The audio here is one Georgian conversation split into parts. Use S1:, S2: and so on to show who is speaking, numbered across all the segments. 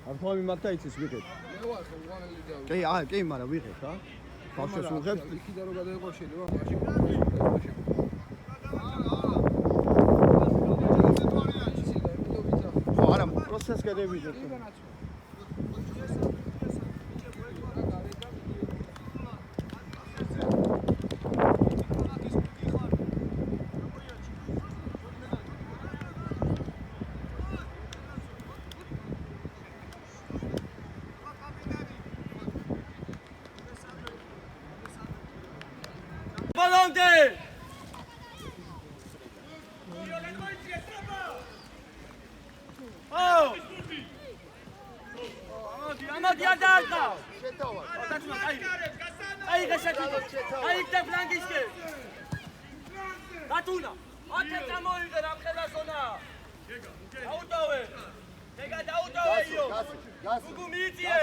S1: Artomi magda იცის ვიღებ.
S2: მე ვარ ხო უღანელი და.
S1: კი, მაგრამ ვიღებ რა. ბავშვებს უღებ.
S2: იქიდან რო გადაეყო შეიძლება მაშინ.
S1: ხო, არა, პროცესს გადავიდეთ.
S3: Volante! Oh! Amadi Adalta! Ai resetito! Ai te flankiske! Batuna! Ate tamoide am khela zona! Autove! Nega autove io! Gugumitie!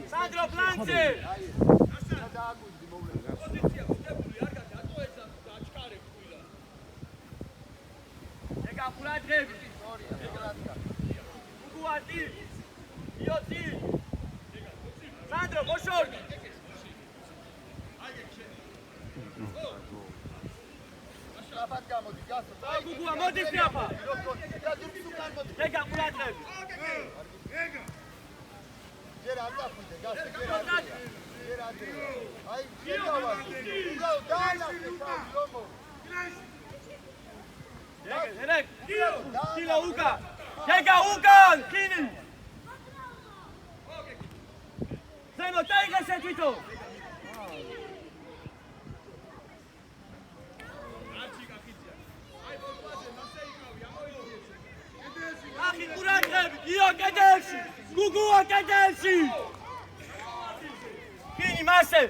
S3: Sandro Flanke! Puladrevi. Uguati. Ioti. Sandro, Boshor. Gugu, amodi Fiafa. Lega, Puladrevi. Direkt. Kilo Uga. Jäger Uga, Kini. Zeno, taiga setito. Akhi Muradrev, io Kedelsi. Gugu Kedelsi. Kini Mase.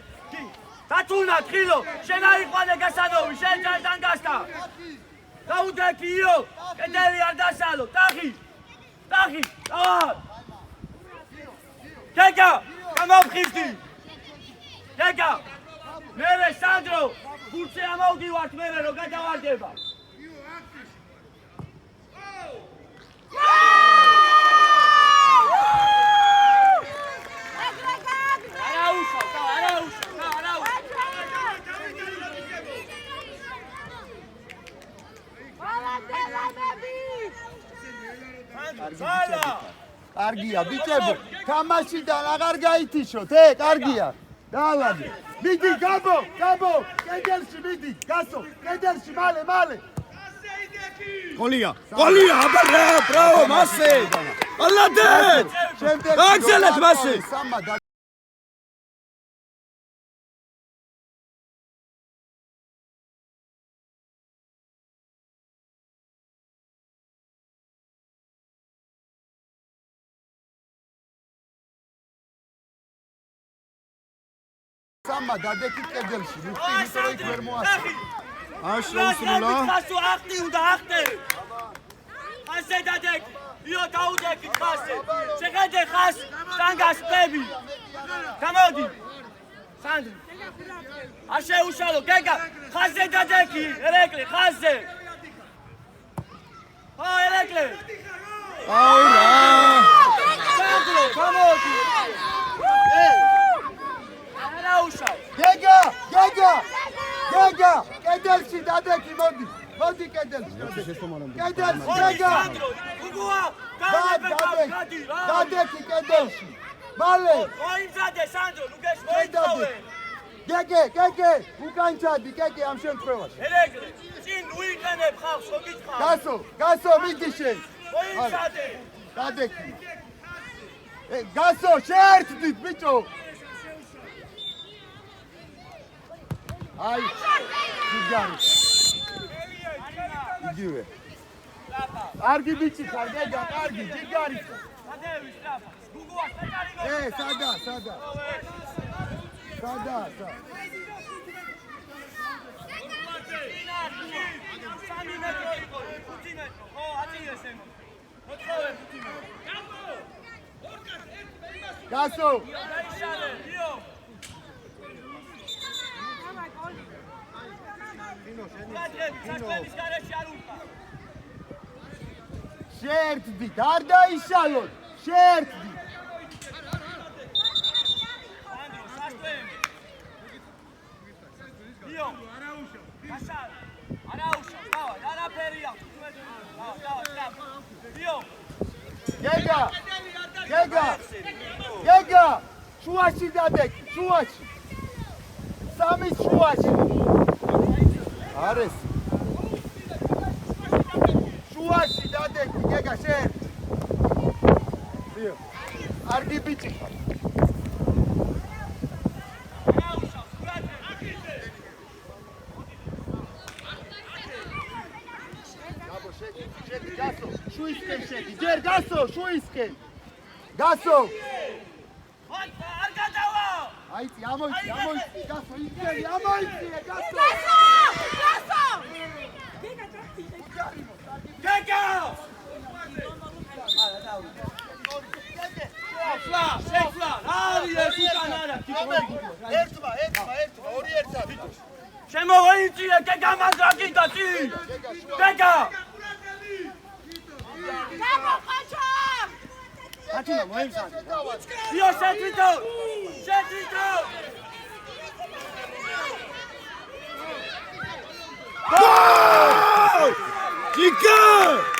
S3: Tatuna Trilo. Shena iqvane Gasanovi, shen Dangasta. Raudekio, Kedeli Ardasalo, Tahi, Kega, come on, Christy. Kega, Mere Sandro, Pulse Amodi was Mere Rogata Wardeva.
S1: კარგია, ბიჭებო, თამაშიდან აღარ გაითიშოთ, კარგია. დაალაგე. მიდი, გაბო, კედელში მიდი, გასო, კედელში, მალე. ყოლია, აბა, მასე. ალადე! აგზელეთ მასე. Samba dadekit კედელში, იმიტომ რომ იქ ვერ მოასწრო.
S3: შეუსრულა. ხასო ახტი უნდა ახტე. ასე დადეკ. იო დაუდეკით ხასე. შეხედე ხას სტანგას ყები. გამოდი. სანდრი. ასე უშალო, გეგა. ხაზე დადეკი, ერეკლე, ხაზე. ერეკლე.
S1: აურა.
S3: სანდრო, გამოდი.
S1: გეგა, კედელში დადეკი, მოდი კედელში.
S3: გუგუა,
S1: დადეკი კედელში. მალე.
S3: მოიმზადე სანდრო, ნუ გესმოიწოვე.
S1: გეგე, უკანჩადი, ამ შემთხვევაში.
S3: ერეკლე, წინ უიყენებ ხავს, ხო გითხარ?
S1: გასო, მიდი შენ.
S3: მოიმზადე.
S1: დადეკი. გასო, შეერთდით, ბიჭო. Ay, Gigari. Იგივე. კარგი ბიჭი ხარ, გეგა, კარგი, Gigari.
S3: სადევის ტრაფა. გუგუა, საკარი.
S1: სადა.
S3: სამი მეტრო იყო, 5 მეტრო. ხო, აწიეს ემ. მოწოვე 5 მეტრო.
S1: გასო.
S3: დაიშალე, იო.
S1: შეერთდით, არ დაიშალოთ, შეერთდით.
S3: დიო გასალ არაუშავ დავა არაფერია დიო
S1: გეგა შუაში დადეკი შუაში სამის შუაში არის შუაში დადეკი გეგა შენ დიო არგი ბიჭი გასო შუისკენ შედი ჯერ გასო შუისკენ გასო
S3: არ გადავა
S1: აიცი ამოიცი გასო ისკენი ამოიცი გასო
S3: გეგა შეფლა არი ეს უკან არა
S1: ერთმა ორი ერთად
S3: შემოვიძიე გეგა მაზრა გინდა წი გეგა Atuna, moemsan. Io sentito! Sentito! Gol! Chica!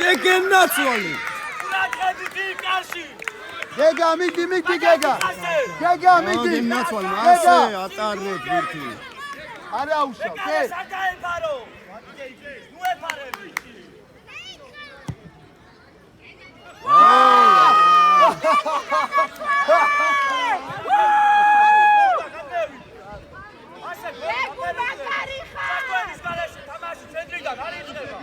S3: შეგენაცვალე. ბრატები კარში.
S1: გეგა მიდი გეგა. გეგა მიდი.
S2: ნაცვალე, ასე ატარებ ვირთი.
S1: არა უშავ,
S3: გე. საკაებარო. ნუ ეფარები. ასე გეკუბაკარიხა. საკუენის გარეშე თამაში ცენტრიდან არ იწყება.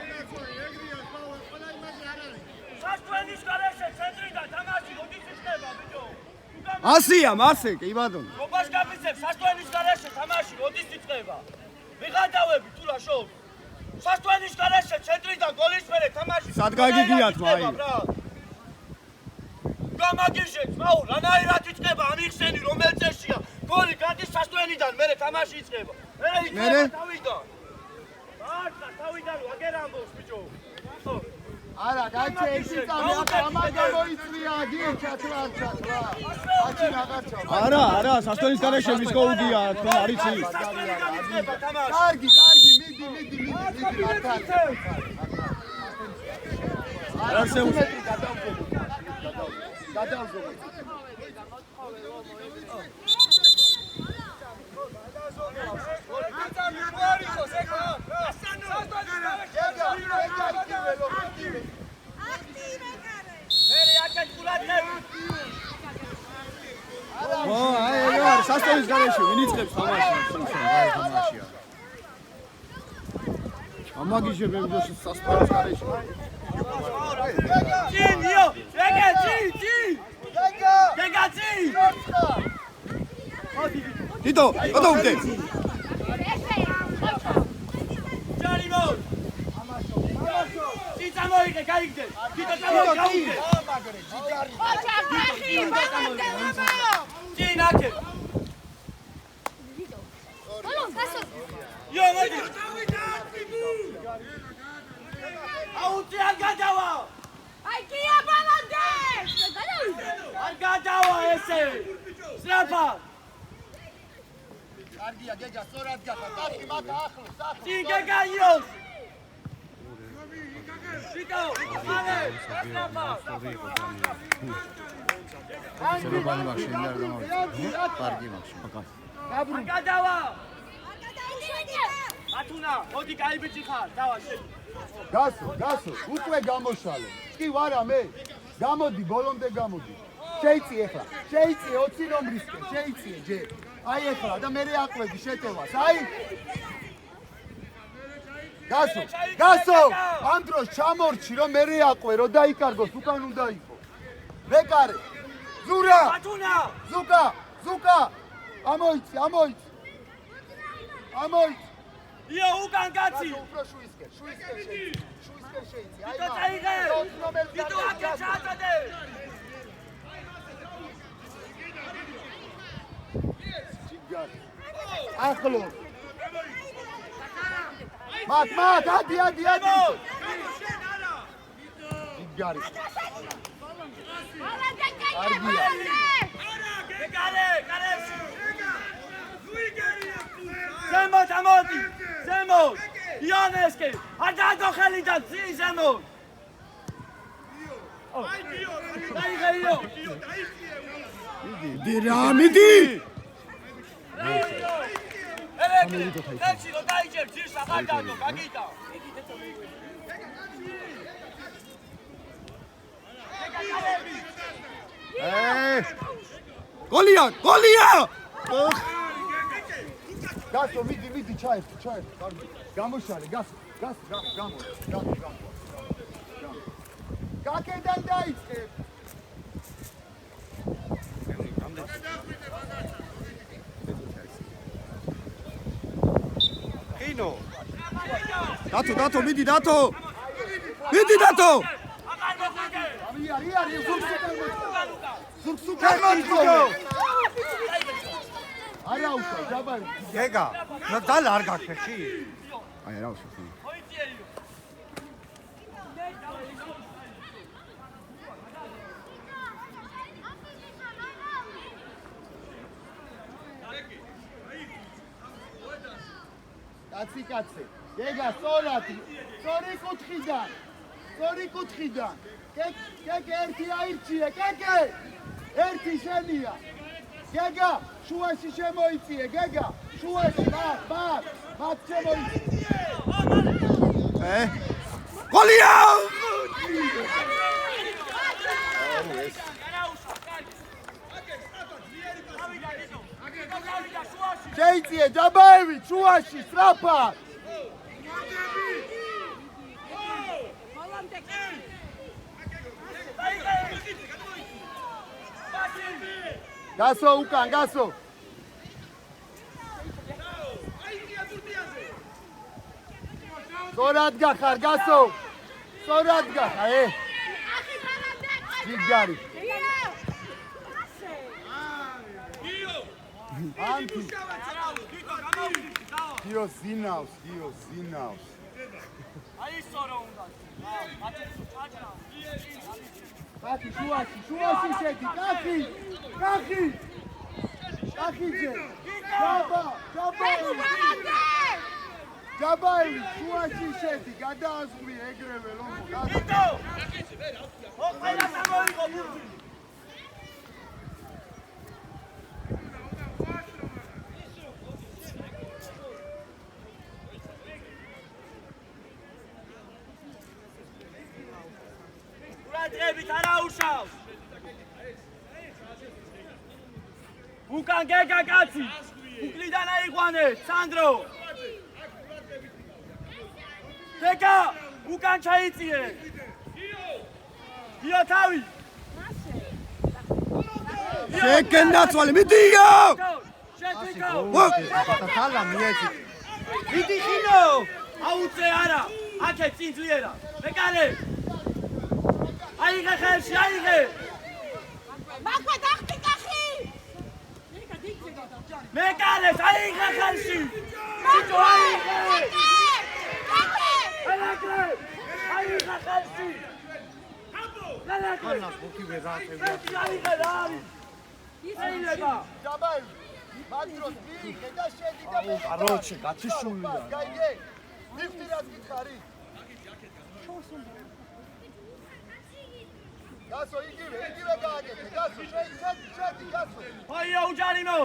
S3: Sastvenis galeše centrida tamaši odis iskeba biđo.
S2: ასია, მასე, კი ბატონო.
S3: Გობას გაბიცებს Sastvenis galeše tamaši odis iskeba. ვიღადავები თუ რა შოუ. Sastvenis galeše centrida golis მერე tamaši.
S2: სად გაგიგიათ მაი?
S3: გამაგიჟეთ, მაუ, რანაირად იწყება ამიხსენი რომელ წესია. გოლი გადის Sastvenidან მერე tamaši იწყება. მერე თავიდან. არტა თავიდან ვაგერ ამბობს ბიჭო.
S1: არა, გაჩე ერთი წამი ამან გამოიწვია, გიო ჩათლა. აჩი აღარ ჩავ.
S2: არა, სასტონის გარეშე ვის გოუდია, თქო არიცი.
S1: კარგი, მიდი, მართალ.
S2: არ შეუძლია.
S1: გადავზოგო.
S2: აი, სასტონის გარეშე ვინ იწყებს თამაშს? ამაგიჟებენ ჯოში სასტონის გარეშე.
S3: Io, ragazzi, ragazzi.
S2: Tito, vado un te.
S3: Gianimo. Ci siamo che cariche. Tito siamo cariche. Ci nake. Io vedi. Auti agadawa.
S4: Ai chi ha balade?
S3: Agadawa ese. Srapa.
S1: კარგია, გეგა, სწორად გახა. ტახი მაგ ახლოს.
S3: Ci gagaios. Tito, ale, srapa.
S2: შენობანი მაქვს, შენ არ გამოვიდა. კარგი მაქვს, აკა.
S3: Agadawa. Atuna, მოდი კაი ბიჭი ხარ, დავა შენ.
S1: გასო, უკვე გამოშალე. კი ვარა მე. გამოდი, ბოლომდე გამოდი. შეიწიე ახლა. შეიწიე 20 ნომრისკენ, შეიწიე ჯერ. აი ახლა და მე აყვები შეტევას. აი. გასო, ამ დროს ჩამორჩი რომ მე აყვე, რომ დაიკარგოს, უკან უნდა იყო. მეკარე. ზურა.
S3: Atuna.
S1: ზუკა. ამოიცი.
S3: იო უკან კაცი
S1: უფრო შუისკენ შეიცი აი
S3: თვითონ წაიღე თვითონ აქ ჩააწოდე
S1: ახლო მათ ადი ჯიგარი არგია
S3: ზემო დამოდი ზემო იანესკი ადადო ხელიდან ძი ზემო დაიღეიო
S2: მიდი
S3: ელექსი რო დაიჭერ ძირს აღადადო გაგიტა
S2: გოლია
S1: გასო მიდი ჩაერთო კარგი გამოშალე გასო გაკედან დაიწყე
S2: კინო დათო მიდი დათო
S1: არი ზურგსუკერმოწო არა უშავ ჯაბარი
S2: გეგა დალ არ გაქეში აი რა უშავ
S1: კაცი გეგა სწორი კუთხიდან კეკე ერთი აირჩიე კეკე ერთი შენია გეგა შუაში შემოიწიე გეგა შუაში მათ შემოიწიე
S2: გოლია
S1: შეიწიე ჯაბაევი შუაში სწრაფად გასო უკან გასო სწორად გახარ გასო სწორად გახარ ჯიგარი ანტი გიო ზინავს
S3: აი სწორო უნდა
S1: კახი შუაში შედი კახი ჯე ჯაბაევი შუაში შედი გადააზღვრე ეგრევე ლომო
S3: გიტო ო ყველა გამოიღო ბურთი ურადრებით არა უშავს უკან გეგა კაცი უკლიდან აიყვანე სანდრო გეგა უკან ჩაიწიე გიო თავი
S2: შეკენდაცვალე მიდიო
S1: თალა მიეცი
S3: მიდი ხინო აუწე არა აქე წინ ძლიერა მეკარე აიღე ხელში აიღე
S4: მახვე დახტი კახი
S3: მეკარეს აიღე ხელში ბიჭო აიღე ელეკრე აიღე ხელში ელეკრე აიღე რა არის ისეილება
S1: ჯაბაევი მაგდროს მიიღე და შედი და
S2: აროჩი გათიშულია
S1: გაიგე ლიფტი რაც გითხარი გასო იგივე გააკეთე გასო შედი გასო
S3: აია უჯარიმო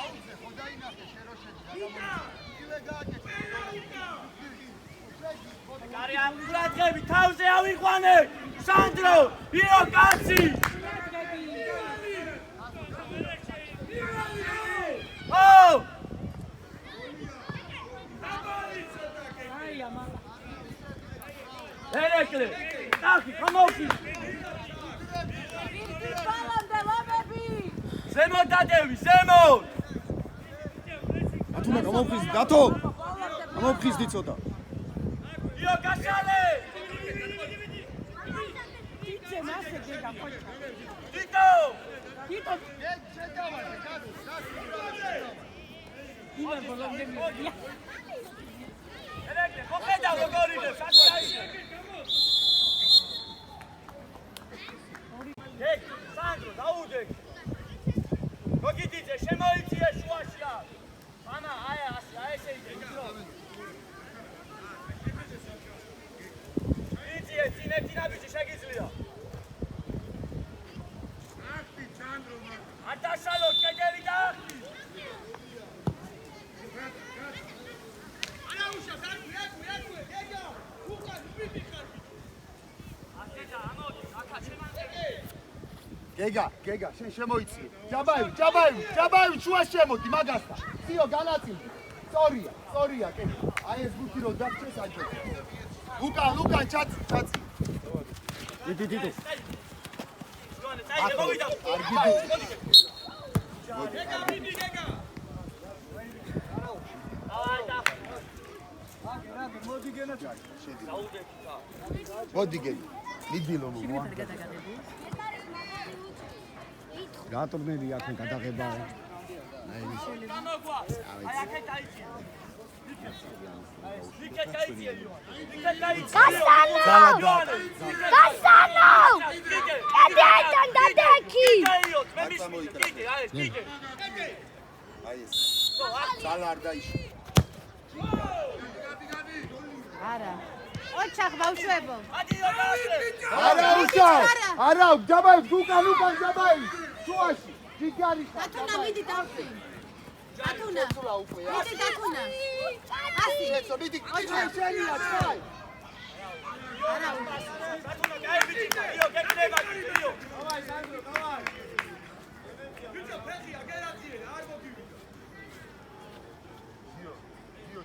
S1: აუზე ხო დაინახე შენ რო შედი იგივე გააკეთე
S3: კარი ამგურადღები თავზე ავიყვანე სანდრო იო კაცი ო ელეკლე ტახი ხომოვში
S4: ბირთი ბალანდე ლამები
S3: ზემო ზემოთ დადევი, ზემოთ!
S2: ათუნა გამოფხიზდი, დათო! გამოფხიზდი ცოტა.
S3: იო, გასალე! თითო! ერეკე, მოხედა როგორ იდე, საქმე აიდე. ეგ, სანდრო, დაუდე. მოგიდიძე, შემოიწიე შუაშია. ანა, აი ესე იდე, იცო. იწიე, წინეთინა ბიჭი შეგიძლია. ატაშალოთ კედელი და ახი. არაუშა, საერთოდ ეგა. უკან ვიფიქრ. აკედა, ამოდი, აკა შემანტე.
S1: გეგა, შენ შემოიწიე. ჯაბაევი, შუა შემოდი მაგასთან. სიო, განაწილდი. სწორია, კეთილი. აი ეს გუთი რო დაგჭეს აჯო. უკან, ჩაცი.
S2: დიდი.
S3: აი, მოვიდა. გეგა.
S1: მოდი გეგა. მიდილო მოვა.
S2: რატომნელი აქ გადაღება?
S3: გამოგვა. აი, აქეთ აიწია.
S4: ოჩახ ბავშვებო.
S1: არა, ჯაბაევ, უკან ჯაბაევ. შუაში, ჯიგარი ხარ.
S4: დათუნა მიდი დავხი. დათუნა. მიდი დათუნა. ასი.
S1: შეცო, მიდი. შენია, ჩაი.
S4: არა.
S3: დათუნა, გაიბიჭი, იო, გეკრება, იო. დავაი, სანდრო, დავაი. ბიჭო, ფეხია, გერაციე, არ მოგივიდა.
S1: იო,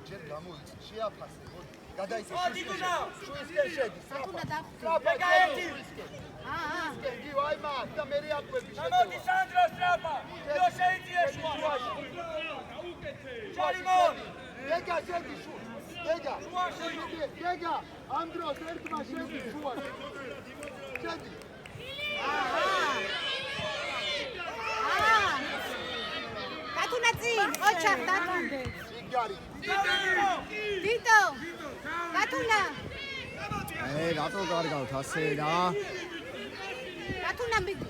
S1: ჯერ გამოიწი, შეაფასე, მოდი. გადაიცე.
S3: დათუნა.
S1: შუისკენ შედი.
S4: დათუნა დავხი.
S3: ეგა ერთი.
S1: გიო, აი მაგ და მე რეაკვები
S3: გამოდი სანდრო სტრაფა. იო, შეიწიე შუაში. ჩარიმონ.
S1: გეგა, შედი შუა. გეგა, ამ დროს ერთმა შედი შუაში. შედი.
S4: დათუნა წინ, ოჩახ დათუნა.
S1: ჯიგარი.
S4: თითო. დათუნა.
S2: რატო გარგავთ ასე რა?
S4: დათუნა მიდი.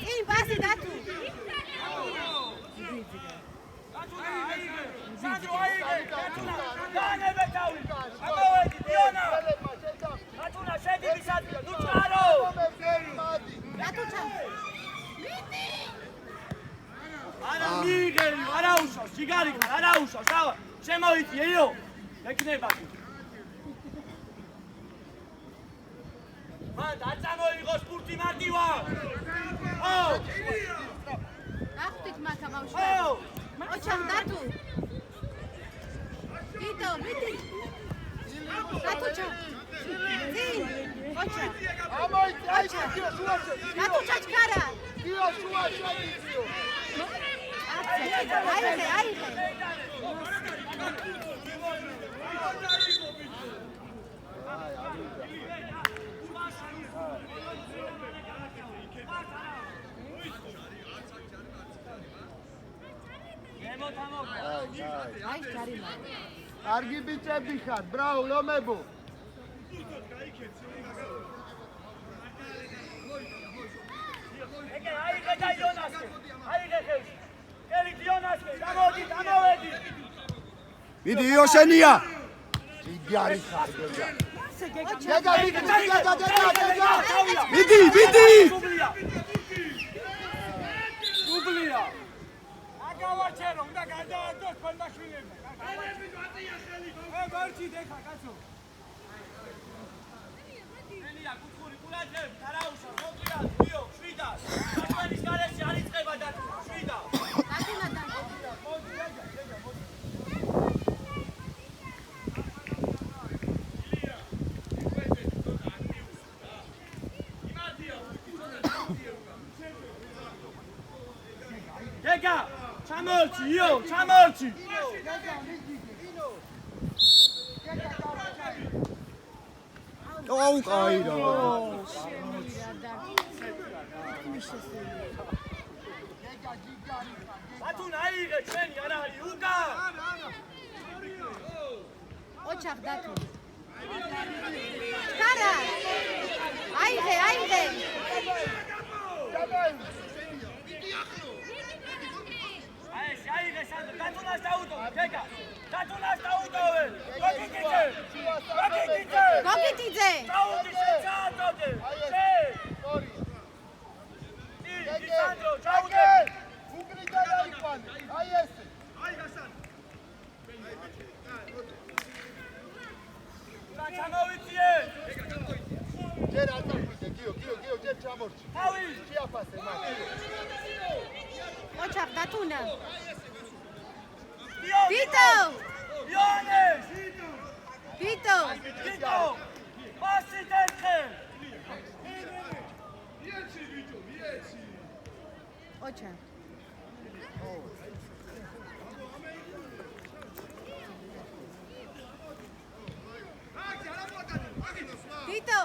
S4: წინ პასი დათუ.
S3: დათუნა, აიგე. სანდრო, აიგე. დათუნა, განებე თავი. ამოვედი, დიონა. დათუნა, შედი მისადმი. ნუ წარო.
S4: დათუნა.
S3: არა მიიღები, არა უშავს, ჯიგარი ხარ, არა უშავს, დავა. შემოიწიე, იო. ეკნება. მან დაწამოიღოს პურტი მარტივა.
S4: ახტით მაქა ბავშვებო. ოჩახ დათუ. თითო, მიდი. დათუჩა. წინ. ოჩახ.
S1: ამოიწი, აი შუაში.
S4: დათუჩა ჩქარა.
S1: გიო, შუაში, გიო.
S4: აიღე. აი ჯარიმა.
S1: კარგი ბიჭები ხარ, ბრავო, ლომებო.
S3: ეგე აიღე და იონასე. აიღე ხელში. ელი იონასე, გამოდი, გამოვედი.
S2: მიდი იოშენია.
S1: ჯიგარი ხარ, გეგა.
S4: გეგა,
S2: მიდი.
S3: დუბლია. აგავარჩენო, უნდა გადაართოს ფონდაშვილები. მარჩი დეხა, კაცო. ელია, კუთხური, კულაჯები, თარაუშა, მოკლია, ვიო, შვიდა. საქმენის გარეშე არ იწყება და შვიდა.
S4: დათუნა და.
S3: მოდი, ეგა, მოდი. გეგა ჩამორჩი იო ჩამორჩი
S2: აუ კაი რა
S3: ბათუნა აიღე ჩვენი არა არის უკა
S4: ოჩახ დათო ჩქარა აიღე
S3: აიღე სანდრო დათუნას დაუდოვე გეგა დათუნას დაუდოვე
S4: გოგიტიძე
S3: დაუდი შეცადოდე სანდრო ჩაუდე
S1: უკრიდა დაიყვანე აი ესე
S3: ჩამოვიწიე
S1: ჯერ აწახვიდე გიო ჯერ ჩამორჩი
S3: თავი
S1: შეაფასე მას
S4: ოჩახ დათუნა
S3: ვიტო იონეს
S4: ვიტო
S3: პასი დერხე
S4: ოჩახ ვიტო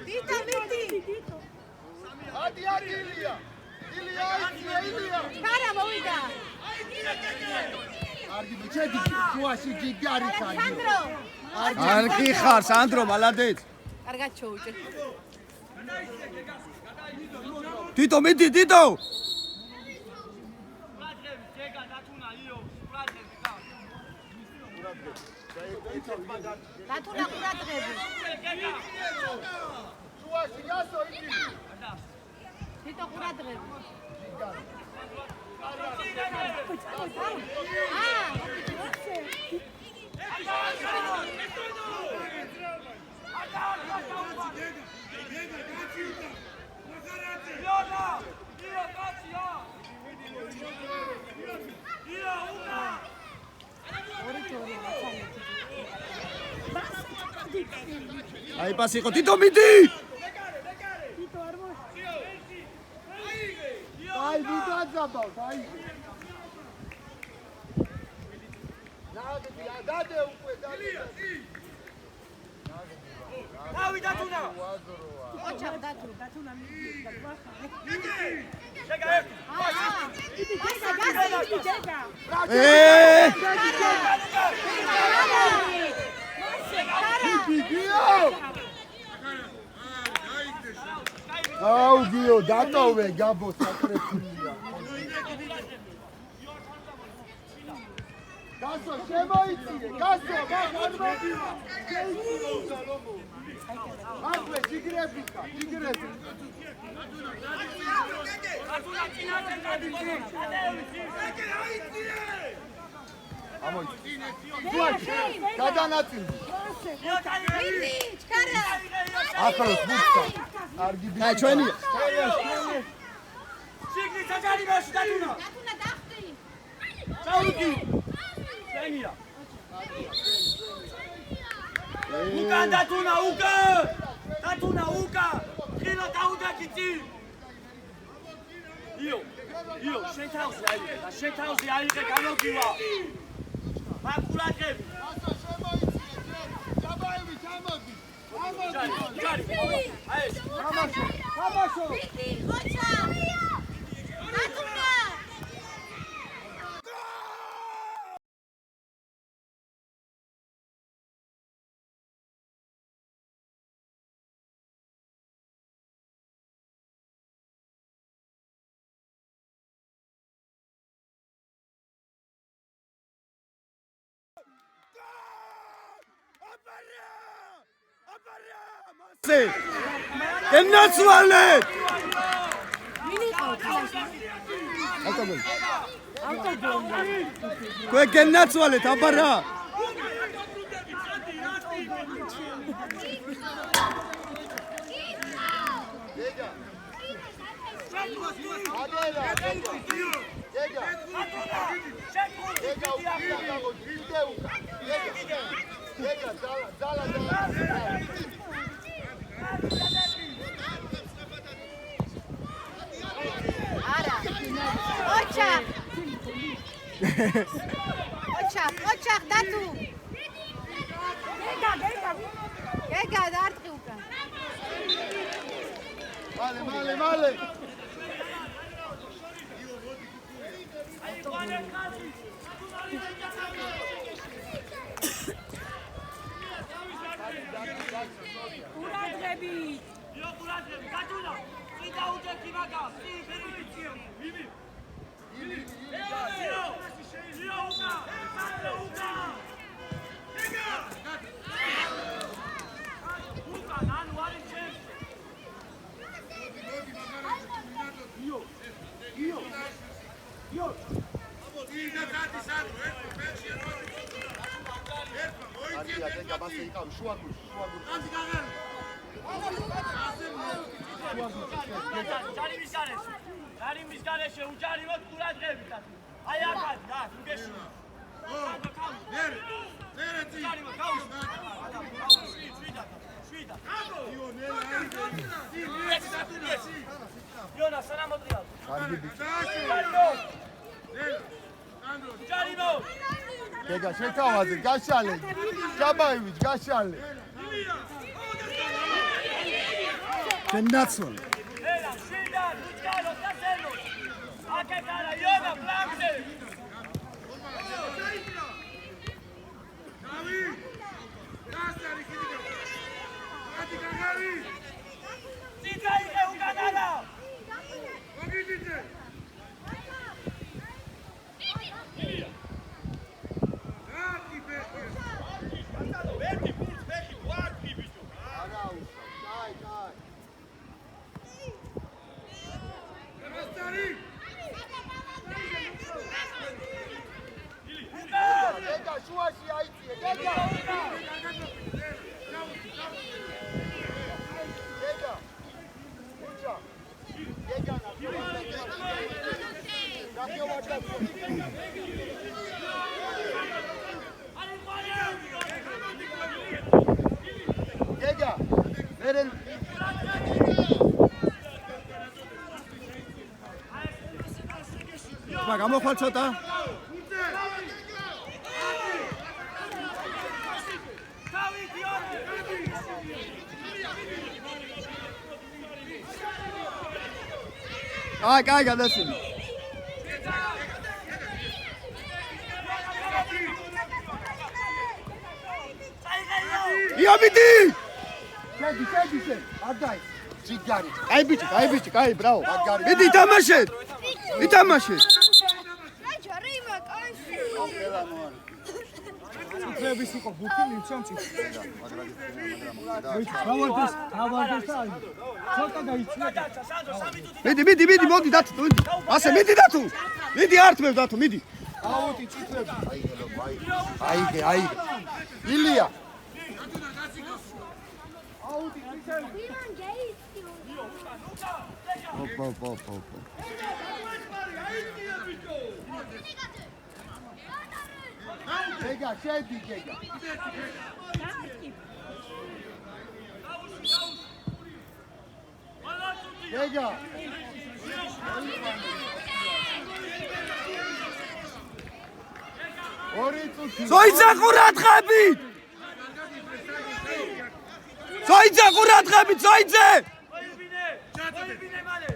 S4: ვიტო მიდი
S1: ადი ილია ილია
S4: ჩქარა მოვიდა
S1: არგი მიჩედი შუაში გიგი არის აი
S4: სანდრო
S2: არ კი ხარ სანდრო მალადეც
S4: კარგად ჩოუჭე
S2: თითო მიდი თითო
S3: გეგა დათუნა იო სურათები გა
S4: დათუნა ყურადღები
S1: შუაში გასო იგი
S4: ვიტო ყურადღები
S2: აი პასი იყო თითო მიდი
S1: აი ვიდაძაბავთ აი დადე უკვე დადე
S3: თავი დათუნა
S4: ოჩახ დათუნა
S3: გეგა
S1: აუ გიო დატოვე გაბო საკრეფილია გასო შემოიწიე გასო აკვე ჯიგრებიკა ჯიგრები გადანაწილდი
S4: ჩქარა
S1: ახლოს ბუქსა არგი
S2: აი ჩვენია
S3: სიგნი საჯარი მასი დათუნა
S4: დათუნა დახტი
S3: ჩაუდი ჩვენია უკა დათუნა უკა ხილა დაუდა კიცი იო შენ თავზე აიღე და შენ თავზე აიღე გამოგივა მაკურატები
S1: გასო შემოიწიე ჯაბაევი ჩამოდი
S3: ჯარი აი
S1: თამაშო
S4: ვიტი ოჩა დათუნა
S2: ენაცვალე Kwe gennatswale tabara
S1: Dega გეგა ძალა
S4: არა ოჩახ დათუ გეგა დარტყი უკან
S1: მალე
S4: ყურადღები
S3: გატუნა წინა უჯექი მაგა ჯარიმის გარეშე უჯარივოთ ყურადღებით აი აქ და უგეში Iona, sana Montreal. Jarimo.
S1: გეგა შეთავაზე გაშალე ჯაბაევიჩ გაშალე შენაცვალ
S3: Ela, Shida, Luciano, Casello. Ake cara, Iona, Blanche.
S5: Davi. Gastari kidiga. Ati Gagari.
S3: Tika ike ukanala.
S5: Ogidite.
S1: გეგა შუაში აიწიე გეგა უჩა გეგა გეგა მერენ
S2: გამოხვალ ცოტა კაი გადასული იობიდი
S1: შედი ადაი ჯიგარი
S2: კაი ბიჭი კაი ბრავო მიდი ითამაშეთ
S4: რაჭარიმა კაიში
S6: წლების იყო ბუკი მიცემ წიწ. დავარდეს და ცოტა გაიწია.
S2: მიდი მოდი დათო მოდი. ასე მიდი დათო. მიდი ართმევ დათო მიდი.
S1: აუტი წიწლები. აი. ილია. აუტი წიწლები.
S2: ოპ.
S1: გეგა შედი გეგა გეგა ორი წუთი
S2: ზოიცა ყურადღებით ზოიძე
S3: Oibine male.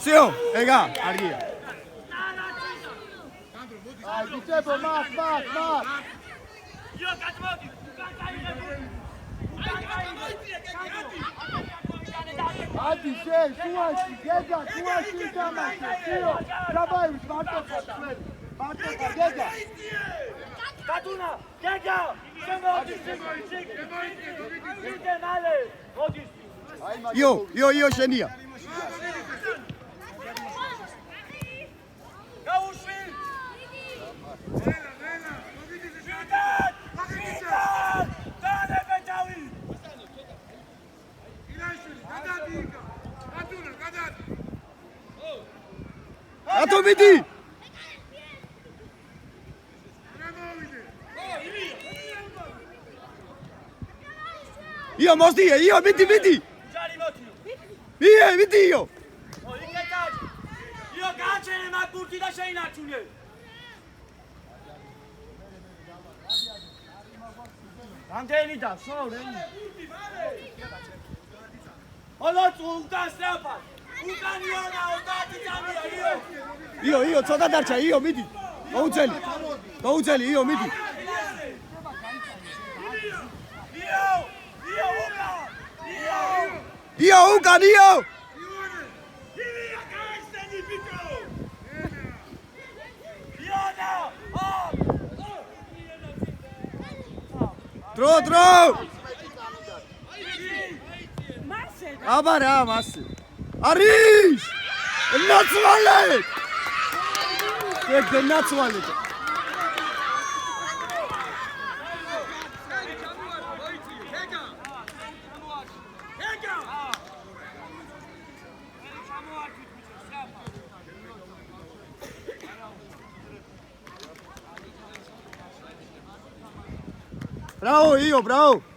S2: სიო ეგა კარგია
S1: აი ბიჭებო მას
S3: Io catmodi,
S1: ადი შუაში გეგა შუაში თამაში სიო დაბაივით მარტო გეგა
S3: Catuna, Gega, შემოდის Იდე მალე, მოდის.
S2: იო შენია
S3: გაუშვი.
S2: ათო მიდი იო მოსდიე იო მიდი
S3: ჯარი მოთიო
S2: მიდი იო
S3: ო იქეთაჯი იო გაჩერე მაგ ბურთი და შეინარჩუნე რამდენი და შო რენი ოლოც უკან სწრაფა უკან იონა 30 წამია
S2: იო ცოტა დარჩა იო მიდი დაუძელი იო მიდი იო უკან იო დრო აბა რა მასე არის ნაცვალე ნაცვალე Bravo, io, bravo!